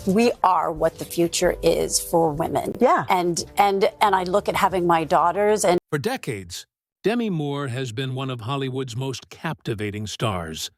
we are what the future is for women. Yeah. And I look at having my daughters and For decades, Demi Moore has been one of Hollywood's most captivating stars.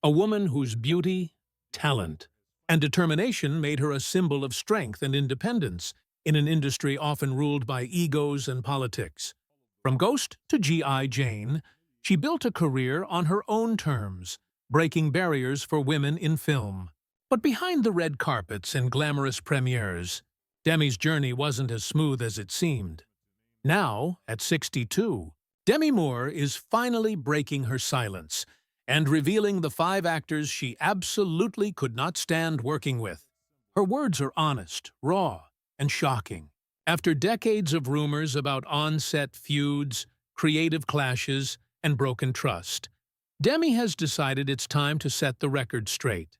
A woman whose beauty, talent, and determination made her a symbol of strength and independence in an industry often ruled by egos and politics. From Ghost to G.I. Jane, she built a career on her own terms, breaking barriers for women in film. But behind the red carpets and glamorous premieres, Demi's journey wasn't as smooth as it seemed. Now, at 62, Demi Moore is finally breaking her silence and revealing the 5 actors she absolutely could not stand working with. Her words are honest, raw, and shocking. After decades of rumors about on-set feuds, creative clashes, and broken trust, Demi has decided it's time to set the record straight.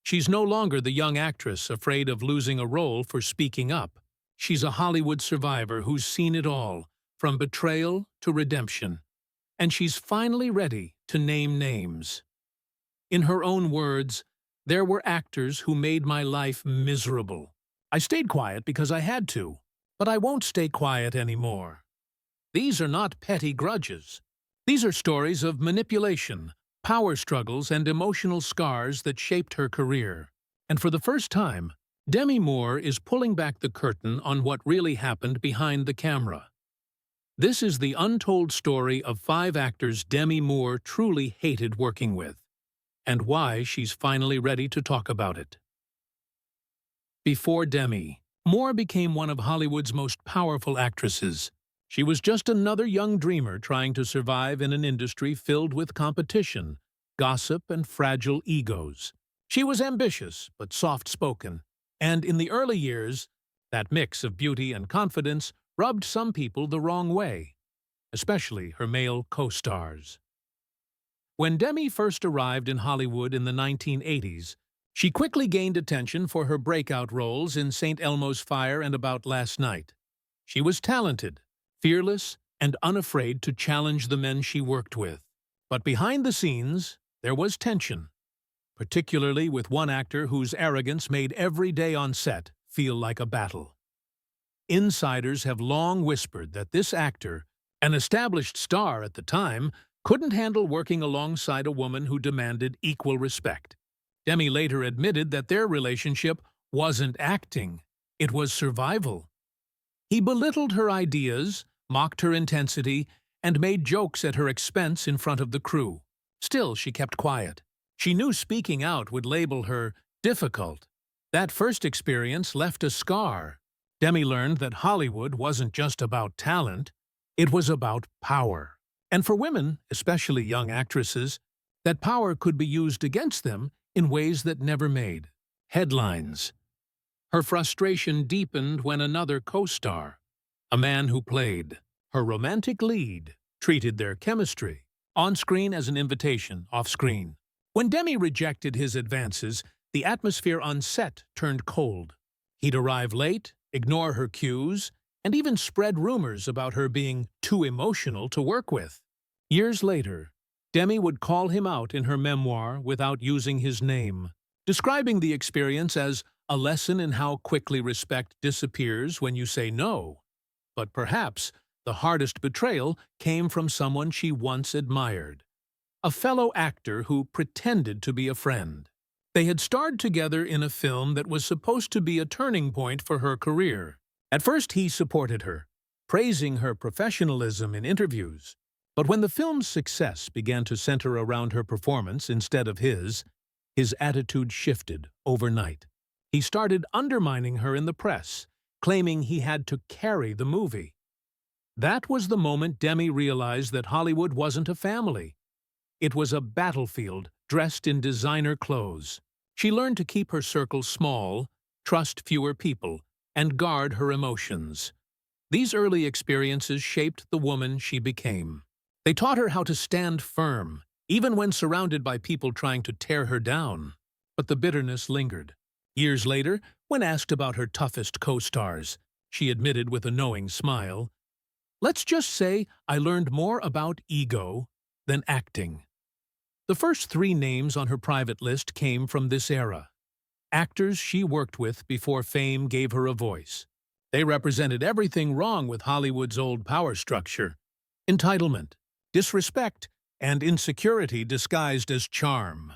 She's no longer the young actress afraid of losing a role for speaking up. She's a Hollywood survivor who's seen it all, from betrayal to redemption. And she's finally ready to name names. In her own words, "There were actors who made my life miserable. I stayed quiet because I had to, but I won't stay quiet anymore." These are not petty grudges. These are stories of manipulation, power struggles, and emotional scars that shaped her career. And for the first time, Demi Moore is pulling back the curtain on what really happened behind the camera. This is the untold story of 5 actors Demi Moore truly hated working with, and why she's finally ready to talk about it. Before Demi, Moore became one of Hollywood's most powerful actresses. She was just another young dreamer trying to survive in an industry filled with competition, gossip, and fragile egos. She was ambitious but soft-spoken, and in the early years, that mix of beauty and confidence rubbed some people the wrong way, especially her male co-stars. When Demi first arrived in Hollywood in the 1980s, she quickly gained attention for her breakout roles in St. Elmo's Fire and About Last Night. She was talented, fearless, and unafraid to challenge the men she worked with. But behind the scenes, there was tension, particularly with one actor whose arrogance made every day on set feel like a battle. Insiders have long whispered that this actor, an established star at the time, couldn't handle working alongside a woman who demanded equal respect. Demi later admitted that their relationship wasn't acting, it was survival. He belittled her ideas, mocked her intensity, and made jokes at her expense in front of the crew. Still, she kept quiet. She knew speaking out would label her difficult. That first experience left a scar. Demi learned that Hollywood wasn't just about talent, it was about power. And for women, especially young actresses, that power could be used against them in ways that never made headlines. Her frustration deepened when another co-star, a man who played her romantic lead, treated their chemistry on-screen as an invitation off-screen. When Demi rejected his advances, the atmosphere on set turned cold. He'd arrive late, ignore her cues, and even spread rumors about her being too emotional to work with. Years later, Demi would call him out in her memoir without using his name, describing the experience as a lesson in how quickly respect disappears when you say no. But perhaps the hardest betrayal came from someone she once admired, a fellow actor who pretended to be a friend. They had starred together in a film that was supposed to be a turning point for her career. At first, he supported her, praising her professionalism in interviews. But when the film's success began to center around her performance instead of his attitude shifted overnight. He started undermining her in the press, claiming he had to carry the movie. That was the moment Demi realized that Hollywood wasn't a family. It was a battlefield dressed in designer clothes. She learned to keep her circle small, trust fewer people, and guard her emotions. These early experiences shaped the woman she became. They taught her how to stand firm, even when surrounded by people trying to tear her down. But the bitterness lingered. Years later, when asked about her toughest co-stars, she admitted with a knowing smile, "Let's just say I learned more about ego than acting." The first 3 names on her private list came from this era: actors she worked with before fame gave her a voice. They represented everything wrong with Hollywood's old power structure: entitlement, disrespect, and insecurity disguised as charm.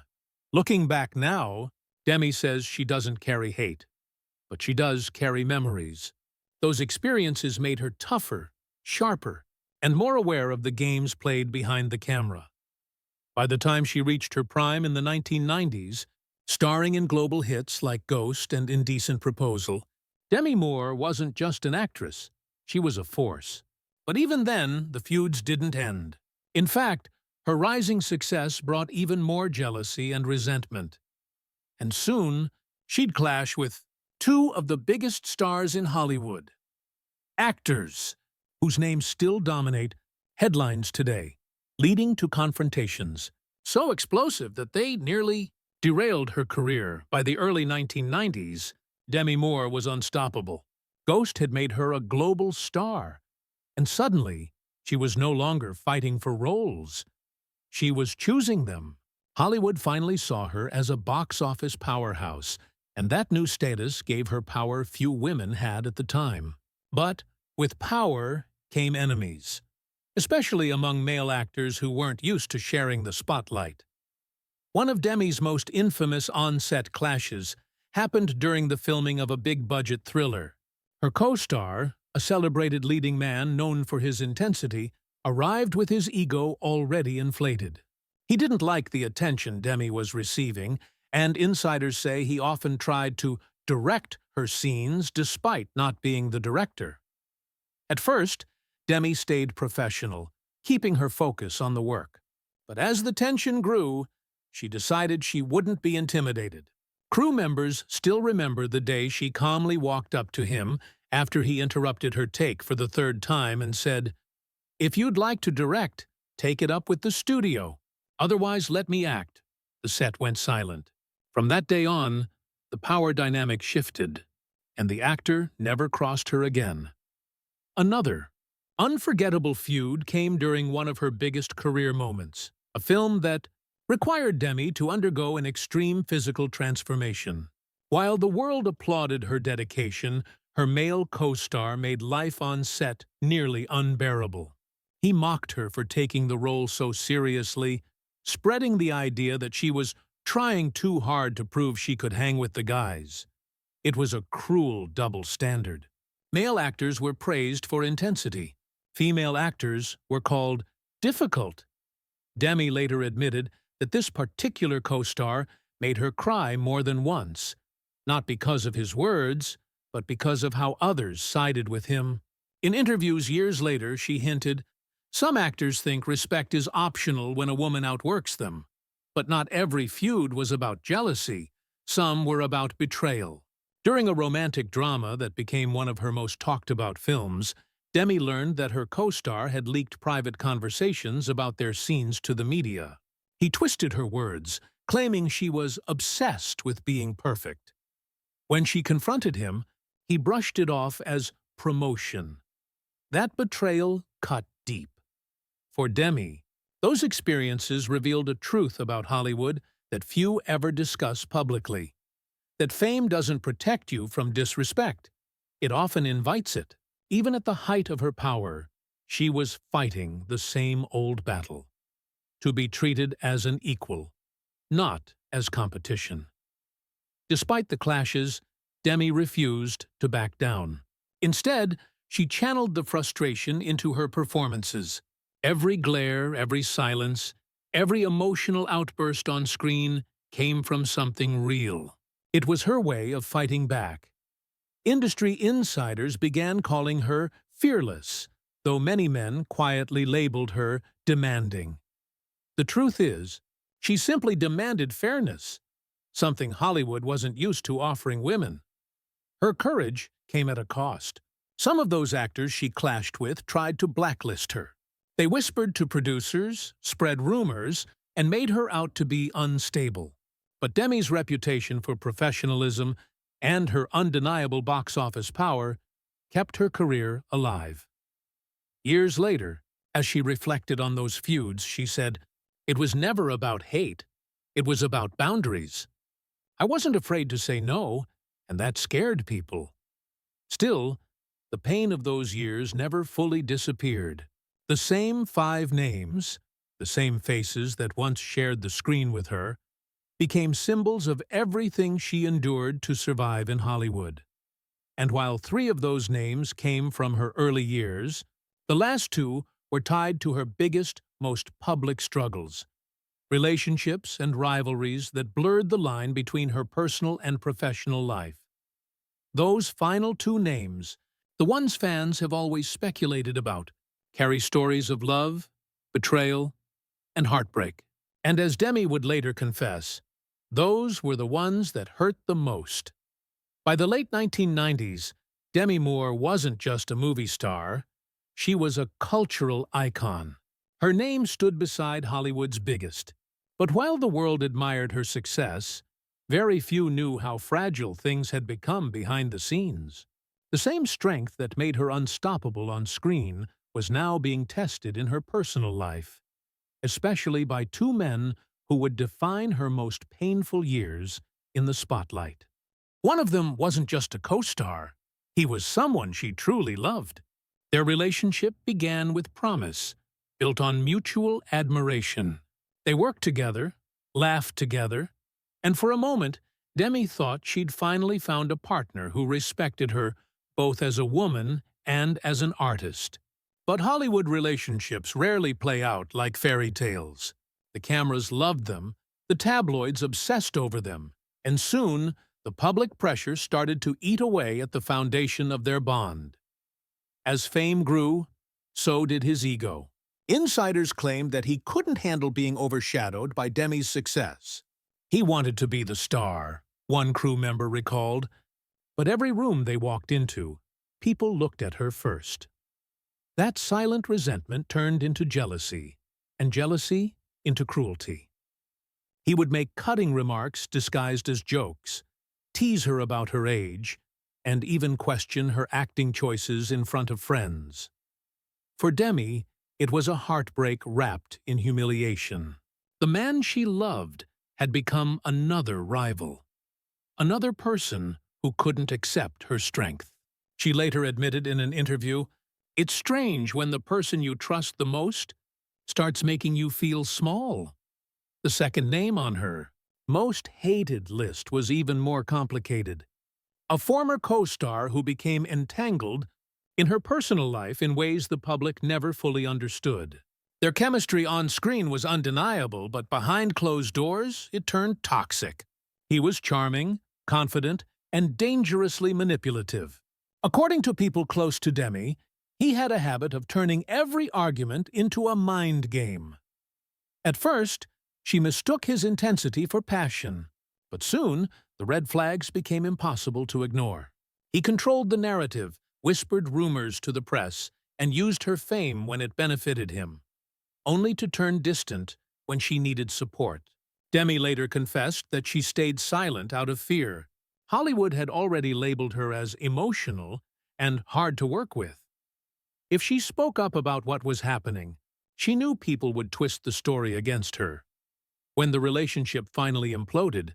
Looking back now, Demi says she doesn't carry hate, but she does carry memories. Those experiences made her tougher, sharper, and more aware of the games played behind the camera. By the time she reached her prime in the 1990s, starring in global hits like Ghost and Indecent Proposal, Demi Moore wasn't just an actress, she was a force. But even then, the feuds didn't end. In fact, her rising success brought even more jealousy and resentment. And soon, she'd clash with two of the biggest stars in Hollywood. Actors whose names still dominate headlines today, leading to confrontations so explosive that they nearly derailed her career. By the early 1990s, Demi Moore was unstoppable. Ghost had made her a global star, and suddenly, she was no longer fighting for roles. She was choosing them. Hollywood finally saw her as a box office powerhouse, and that new status gave her power few women had at the time. But with power came enemies, especially among male actors who weren't used to sharing the spotlight. One of Demi's most infamous on-set clashes happened during the filming of a big-budget thriller. Her co-star, a celebrated leading man known for his intensity, arrived with his ego already inflated. He didn't like the attention Demi was receiving, and insiders say he often tried to direct her scenes despite not being the director. At first, Demi stayed professional, keeping her focus on the work. But as the tension grew, she decided she wouldn't be intimidated. Crew members still remember the day she calmly walked up to him after he interrupted her take for the third time and said, "If you'd like to direct, take it up with the studio. Otherwise, let me act." The set went silent. From that day on, the power dynamic shifted, and the actor never crossed her again. Another unforgettable feud came during one of her biggest career moments, a film that required Demi to undergo an extreme physical transformation. While the world applauded her dedication, her male co-star made life on set nearly unbearable. He mocked her for taking the role so seriously, spreading the idea that she was trying too hard to prove she could hang with the guys. It was a cruel double standard. Male actors were praised for intensity. Female actors were called difficult. Demi later admitted that this particular co-star made her cry more than once, not because of his words, but because of how others sided with him. In interviews years later, she hinted, "Some actors think respect is optional when a woman outworks them. But not every feud was about jealousy. Some were about betrayal." During a romantic drama that became one of her most talked-about films, Demi learned that her co-star had leaked private conversations about their scenes to the media. He twisted her words, claiming she was obsessed with being perfect. When she confronted him, he brushed it off as promotion. That betrayal cut deep. For Demi, those experiences revealed a truth about Hollywood that few ever discuss publicly: that fame doesn't protect you from disrespect. It often invites it. Even at the height of her power, she was fighting the same old battle: to be treated as an equal, not as competition. Despite the clashes, Demi refused to back down. Instead, she channeled the frustration into her performances. Every glare, every silence, every emotional outburst on screen came from something real. It was her way of fighting back. Industry insiders began calling her fearless, though many men quietly labeled her demanding. The truth is, she simply demanded fairness, something Hollywood wasn't used to offering women. Her courage came at a cost. Some of those actors she clashed with tried to blacklist her. They whispered to producers, spread rumors, and made her out to be unstable. But Demi's reputation for professionalism and her undeniable box office power kept her career alive. Years later, as she reflected on those feuds, she said, "It was never about hate. It was about boundaries." I wasn't afraid to say no, and that scared people. Still, the pain of those years never fully disappeared. The same 5 names, the same faces that once shared the screen with her, became symbols of everything she endured to survive in Hollywood. And while 3 of those names came from her early years, the last 2 were tied to her biggest, most public struggles, relationships and rivalries that blurred the line between her personal and professional life. Those final 2 names, the ones fans have always speculated about, carry stories of love, betrayal, and heartbreak. And as Demi would later confess, those were the ones that hurt the most. By the late 1990s, Demi Moore wasn't just a movie star, she was a cultural icon. Her name stood beside Hollywood's biggest. But while the world admired her success, very few knew how fragile things had become behind the scenes. The same strength that made her unstoppable on screen was now being tested in her personal life, especially by 2 men who would define her most painful years in the spotlight. One of them wasn't just a co-star, he was someone she truly loved. Their relationship began with promise, built on mutual admiration. They worked together, laughed together, and for a moment, Demi thought she'd finally found a partner who respected her both as a woman and as an artist. But Hollywood relationships rarely play out like fairy tales. The cameras loved them, the tabloids obsessed over them, and soon the public pressure started to eat away at the foundation of their bond. As fame grew, so did his ego. Insiders claimed that he couldn't handle being overshadowed by Demi's success. He wanted to be the star, one crew member recalled, but every room they walked into, people looked at her first. That silent resentment turned into jealousy, and jealousy into cruelty. He would make cutting remarks disguised as jokes, tease her about her age, and even question her acting choices in front of friends. For Demi, it was a heartbreak wrapped in humiliation. The man she loved had become another rival, another person who couldn't accept her strength. She later admitted in an interview, "It's strange when the person you trust the most starts making you feel small." The second name on her most hated list was even more complicated. A former co-star who became entangled in her personal life in ways the public never fully understood. Their chemistry on screen was undeniable, but behind closed doors, it turned toxic. He was charming, confident, and dangerously manipulative. According to people close to Demi, he had a habit of turning every argument into a mind game. At first, she mistook his intensity for passion, but soon the red flags became impossible to ignore. He controlled the narrative, whispered rumors to the press, and used her fame when it benefited him, only to turn distant when she needed support. Demi later confessed that she stayed silent out of fear. Hollywood had already labeled her as emotional and hard to work with. If she spoke up about what was happening, she knew people would twist the story against her. When the relationship finally imploded,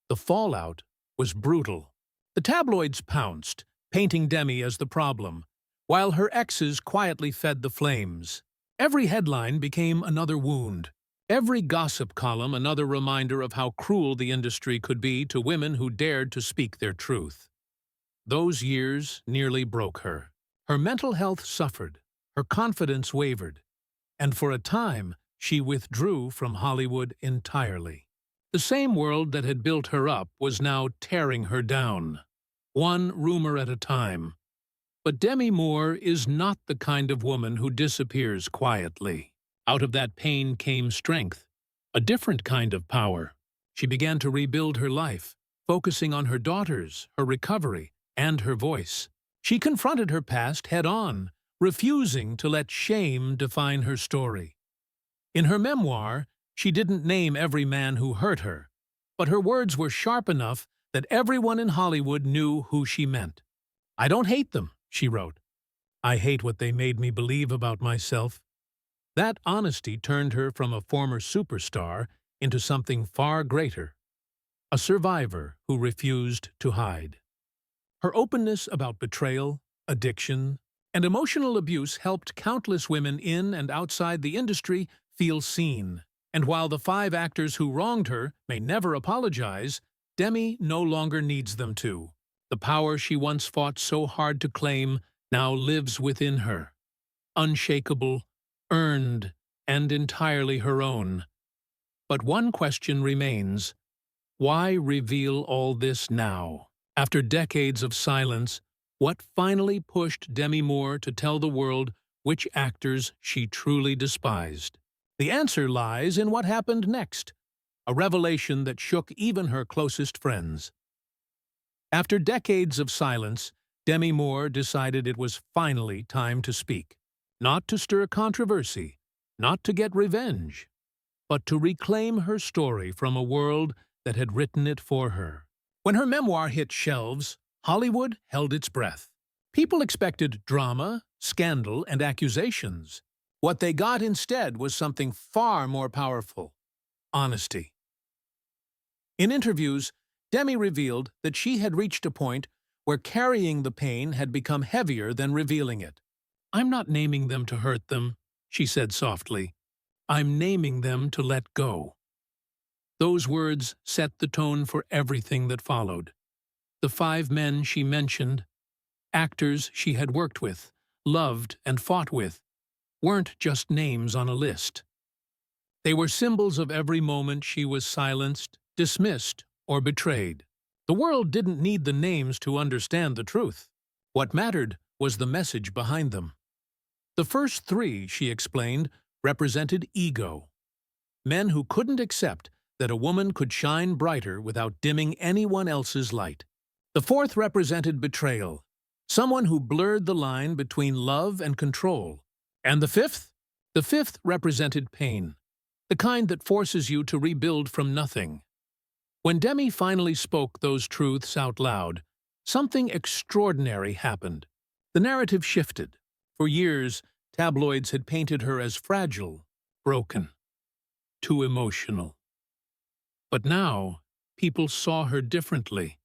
the fallout was brutal. The tabloids pounced, painting Demi as the problem, while her exes quietly fed the flames. Every headline became another wound. Every gossip column another reminder of how cruel the industry could be to women who dared to speak their truth. Those years nearly broke her. Her mental health suffered, her confidence wavered, and for a time she withdrew from Hollywood entirely. The same world that had built her up was now tearing her down, one rumor at a time. But Demi Moore is not the kind of woman who disappears quietly. Out of that pain came strength, a different kind of power. She began to rebuild her life, focusing on her daughters, her recovery, and her voice. She confronted her past head-on, refusing to let shame define her story. In her memoir, she didn't name every man who hurt her, but her words were sharp enough that everyone in Hollywood knew who she meant. "I don't hate them," she wrote. "I hate what they made me believe about myself." That honesty turned her from a former superstar into something far greater, a survivor who refused to hide. Her openness about betrayal, addiction, and emotional abuse helped countless women in and outside the industry feel seen. And while the 5 actors who wronged her may never apologize, Demi no longer needs them to. The power she once fought so hard to claim now lives within her, unshakable, earned, and entirely her own. But one question remains: why reveal all this now? After decades of silence, what finally pushed Demi Moore to tell the world which actors she truly despised? The answer lies in what happened next, a revelation that shook even her closest friends. After decades of silence, Demi Moore decided it was finally time to speak. Not to stir controversy, not to get revenge, but to reclaim her story from a world that had written it for her. When her memoir hit shelves, Hollywood held its breath. People expected drama, scandal, and accusations. What they got instead was something far more powerful: honesty. In interviews, Demi revealed that she had reached a point where carrying the pain had become heavier than revealing it. "I'm not naming them to hurt them," she said softly. "I'm naming them to let go." Those words set the tone for everything that followed. The 5 men she mentioned, actors she had worked with, loved, and fought with, weren't just names on a list. They were symbols of every moment she was silenced, dismissed, or betrayed. The world didn't need the names to understand the truth. What mattered was the message behind them. The first 3, she explained, represented ego. Men who couldn't accept that a woman could shine brighter without dimming anyone else's light. The 4th represented betrayal, someone who blurred the line between love and control. And the 5th? The 5th represented pain, the kind that forces you to rebuild from nothing. When Demi finally spoke those truths out loud, something extraordinary happened. The narrative shifted. For years, tabloids had painted her as fragile, broken, too emotional. But now, people saw her differently,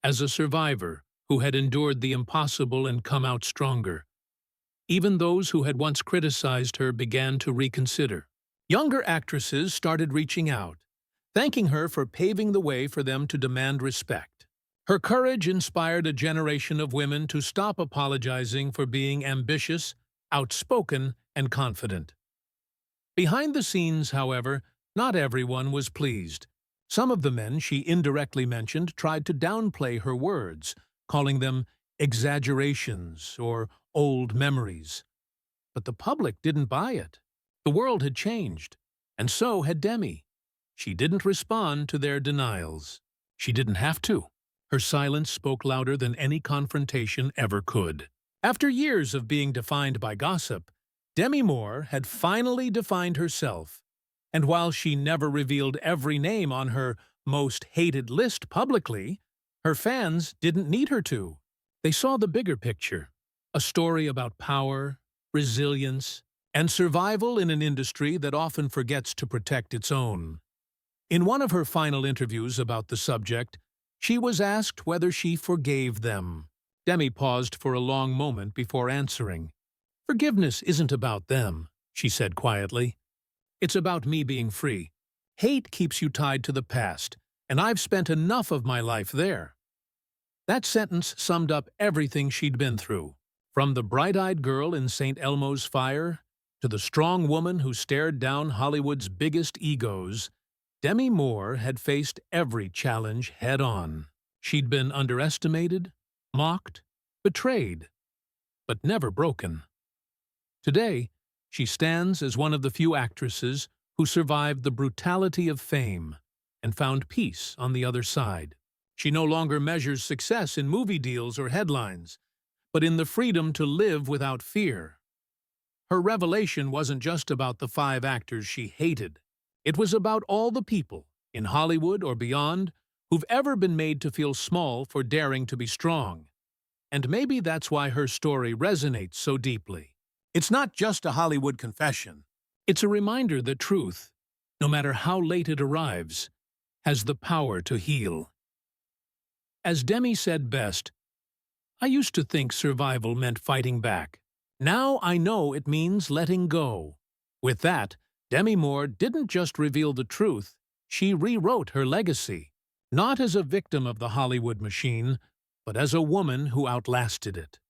as a survivor who had endured the impossible and come out stronger. Even those who had once criticized her began to reconsider. Younger actresses started reaching out, thanking her for paving the way for them to demand respect. Her courage inspired a generation of women to stop apologizing for being ambitious, outspoken, and confident. Behind the scenes, however, not everyone was pleased. Some of the men she indirectly mentioned tried to downplay her words, calling them exaggerations or old memories. But the public didn't buy it. The world had changed, and so had Demi. She didn't respond to their denials. She didn't have to. Her silence spoke louder than any confrontation ever could. After years of being defined by gossip, Demi Moore had finally defined herself. And while she never revealed every name on her most hated list publicly, her fans didn't need her to. They saw the bigger picture, a story about power, resilience, and survival in an industry that often forgets to protect its own. In one of her final interviews about the subject, she was asked whether she forgave them. Demi paused for a long moment before answering. "Forgiveness isn't about them," she said quietly. "It's about me being free. Hate keeps you tied to the past, and I've spent enough of my life there." That sentence summed up everything she'd been through. From the bright-eyed girl in St. Elmo's Fire to the strong woman who stared down Hollywood's biggest egos, Demi Moore had faced every challenge head-on. She'd been underestimated, mocked, betrayed, but never broken. Today, she stands as one of the few actresses who survived the brutality of fame and found peace on the other side. She no longer measures success in movie deals or headlines, but in the freedom to live without fear. Her revelation wasn't just about the 5 actors she hated. It was about all the people, in Hollywood or beyond, who've ever been made to feel small for daring to be strong. And maybe that's why her story resonates so deeply. It's not just a Hollywood confession. It's a reminder that truth, no matter how late it arrives, has the power to heal. As Demi said best, "I used to think survival meant fighting back. Now I know it means letting go." With that, Demi Moore didn't just reveal the truth, she rewrote her legacy, not as a victim of the Hollywood machine, but as a woman who outlasted it.